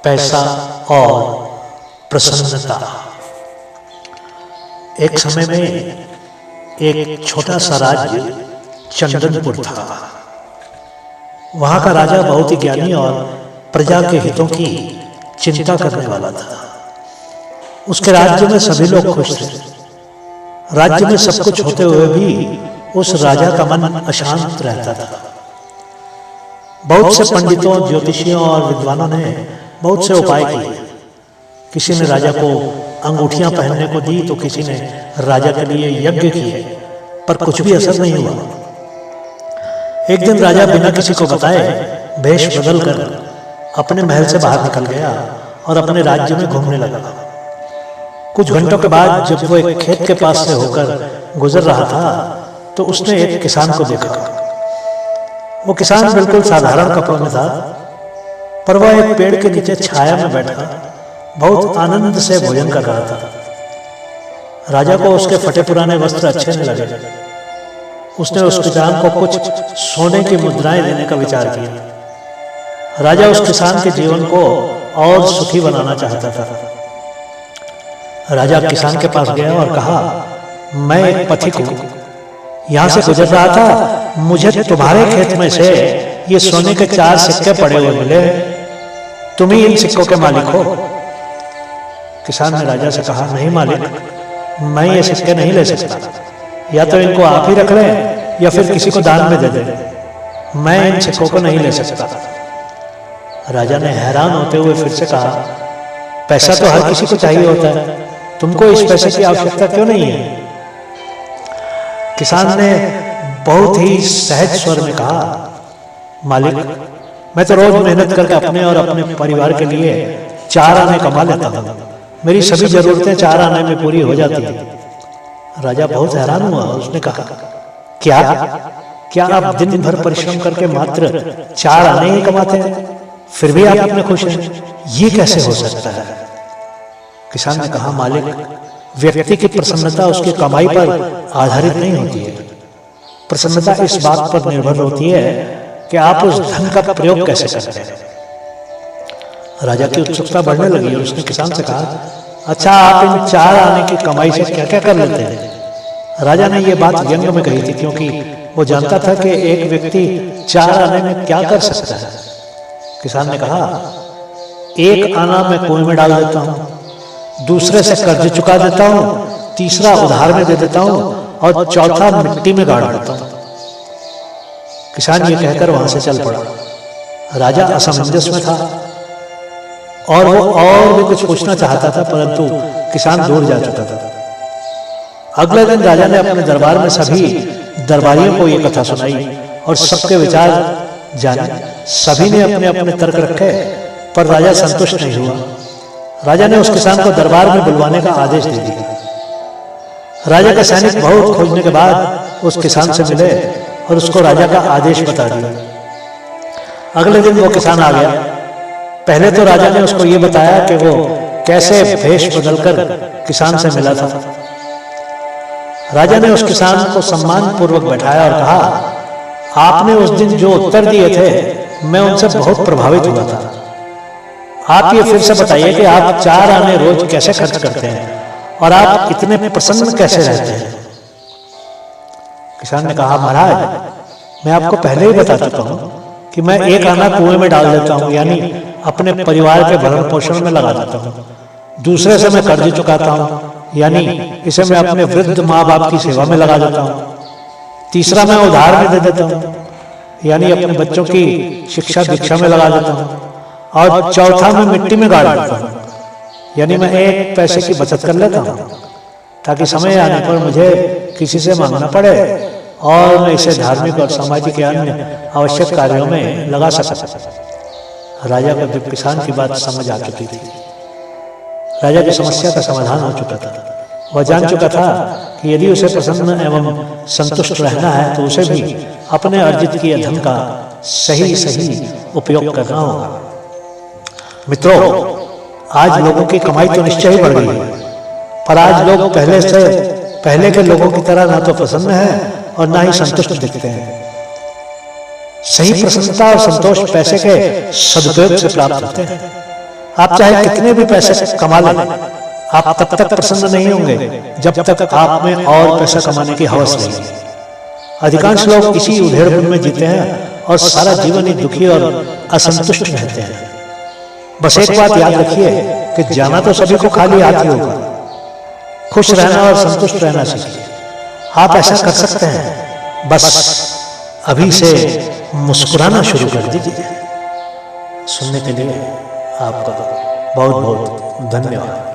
पैसा और प्रसन्नता। एक समय में एक छोटा सा राज्य चंदनपुर था। वहां का राजा बहुत ही ज्ञानी और प्रजा के हितों की चिंता करने वाला था। उसके राज्य में सभी लोग खुश थे। राज्य में सब कुछ होते हुए भी उस राजा का मन अशांत रहता था। बहुत से पंडितों, ज्योतिषियों और विद्वानों ने बहुत से उपाय किए। किसी ने राजा को अंगूठियां पहनने को दी तो किसी ने राजा के लिए यज्ञ किए, पर कुछ भी असर नहीं हुआ। एक दिन राजा बिना किसी को बताए भेष बदलकर अपने महल से बाहर निकल गया और अपने राज्य में घूमने लगा। कुछ घंटों के बाद जब वो एक खेत के पास से होकर गुजर रहा था तो उसने एक किसान को देखा। वो किसान बिल्कुल साधारण कपड़ों में था, पर वह एक पेड़ के नीचे छाया में बैठा बहुत आनंद से भोजन कर रहा था। राजा को उसके फटे पुराने वस्त्र अच्छे नहीं लगे। उसने उस किसान को कुछ सोने की मुद्राएं देने का विचार किया। राजा उस किसान के जीवन को और सुखी बनाना चाहता था। राजा किसान के पास गया और कहा, मैं एक पथिक हूं, यहां से गुजर रहा था, मुझे तुम्हारे खेत में से ये सोने के 4 सिक्के पड़े हुए मिले, तुम ही इन सिक्कों के मालिक हो। किसान ने राजा से कहा, नहीं मालिक, मैं ये सिक्के नहीं ले सकता, या तो इनको आप ही रख लें या फिर किसी को दान में दे दें, मैं इन सिक्कों को नहीं ले सकता। राजा ने हैरान होते हुए फिर से कहा, पैसा तो हर किसी को चाहिए होता है, तुमको इस पैसे की आवश्यकता क्यों नहीं है? किसान ने बहुत ही सहज स्वर में कहा, मालिक, मैं तो रोज मेहनत करके अपने और अपने परिवार के लिए 4 आने कमा लेता हूं। मेरी सभी जरूरतें 4 आने में पूरी हो जाती हैं। राजा बहुत हैरान हुआ। उसने कहा, क्या आप दिन भर परिश्रम करके मात्र 4 आने ही कमाते हैं, फिर भी आप इतने खुश हैं? ये कैसे हो सकता है? किसान ने कहा, मालिक, व्यक्ति की प्रसन्नता उसकी कमाई पर आधारित नहीं होती है। प्रसन्नता इस बात पर निर्भर होती है कि आप उस धन का प्रयोग कैसे करते हैं। राजा की उत्सुकता बढ़ने लगी और उसने किसान से कहा, अच्छा, आप इन 4 आने की कमाई से क्या क्या कर लेते हैं? राजा ने यह बात व्यंग में कही थी, क्योंकि वो जानता था कि एक व्यक्ति 4 आने में क्या कर सकता है। किसान ने कहा, 1 आना मैं कुएं में डाल देता हूं, दूसरे से कर्ज चुका देता हूं, तीसरा उधार में दे देता हूं और चौथा मिट्टी में गाड़ देता हूं। किसान ये कहकर वहां से चल पड़ा। राजा असमंजस में था और वो और भी कुछ पूछना चाहता था, परंतु किसान दूर जा चुका था। अगले दिन राजा ने अपने दरबार में सभी दरबारियों को ये कथा सुनाई और सबके विचार जाने। सभी ने अपने अपने तर्क रखे, पर राजा संतुष्ट नहीं हुआ। राजा ने उस किसान को दरबार में बुलवाने का आदेश दे दिया। राजा के सैनिक बहुत खोजने के बाद उस किसान से मिले और उसको राजा का आदेश बता दिया। अगले दिन वो किसान आ गया। पहले तो राजा ने उसको ये बताया कि वो कैसे भेष बदलकर किसान से मिला था। राजा ने उस किसान को सम्मान पूर्वक बैठाया और कहा, आपने उस दिन जो उत्तर दिए थे, मैं उनसे बहुत प्रभावित हुआ था। आप ये फिर से बताइए कि आप 4 आने रोज कैसे खर्च करते हैं और आप इतने प्रसन्न कैसे रहते हैं? किसान ने कहा, महाराज, मैं आपको पहले ही बता चुका हूं कि मैं 1 आना कुएं में डाल देता हूं, यानी अपने परिवार के भरण पोषण में लगा देता हूं। दूसरे से मैं कर्ज चुकाता हूं, यानी इसे मैं अपने वृद्ध माँ बाप की सेवा में लगा देता हूं। तीसरा मैं उधार में दे देता हूं, यानी अपने बच्चों की शिक्षा दीक्षा में लगा देता हूं। और चौथा मैं मिट्टी में गाड़ देता हूं, यानी मैं 1 पैसे की बचत कर लेता हूं, ताकि समय आने पर मुझे किसी से मांगना पड़े और मैं इसे धार्मिक और सामाजिक अन्य आवश्यक कार्यों में लगा सकता। राजा को जब किसान की बात समझ आ चुकी थी, राजा की समस्या का समाधान हो चुका था। वह जान चुका था कि यदि उसे प्रसन्न एवं संतुष्ट रहना है तो उसे भी अपने अर्जित किए धन का सही उपयोग करना होगा। मित्रों, आज लोगों की कमाई तो निश्चय ही बढ़ गई है, पर आज लोग पहले के लोगों की तरह ना तो प्रसन्न है और ना ही संतुष्ट दिखते हैं। सही प्रसन्नता और संतोष पैसे के सदुपयोग से प्राप्त होते हैं। आप चाहे कितने भी पैसे कमा लें, आप तब तक प्रसन्न नहीं होंगे जब तक आप में और पैसा कमाने की हवस नहीं। अधिकांश लोग इसी उधेड़बुन में जीते हैं और सारा जीवन ही दुखी और असंतुष्ट रहते हैं। बस एक बात याद रखिए कि जाना तो सभी को खाली हाथ ही होगा। खुश रहना और संतुष्ट रहना सीखिए। आप ऐसा कर सकते हैं, बस अभी से मुस्कुराना शुरू कर दीजिए। सुनने के लिए आपका बहुत बहुत धन्यवाद।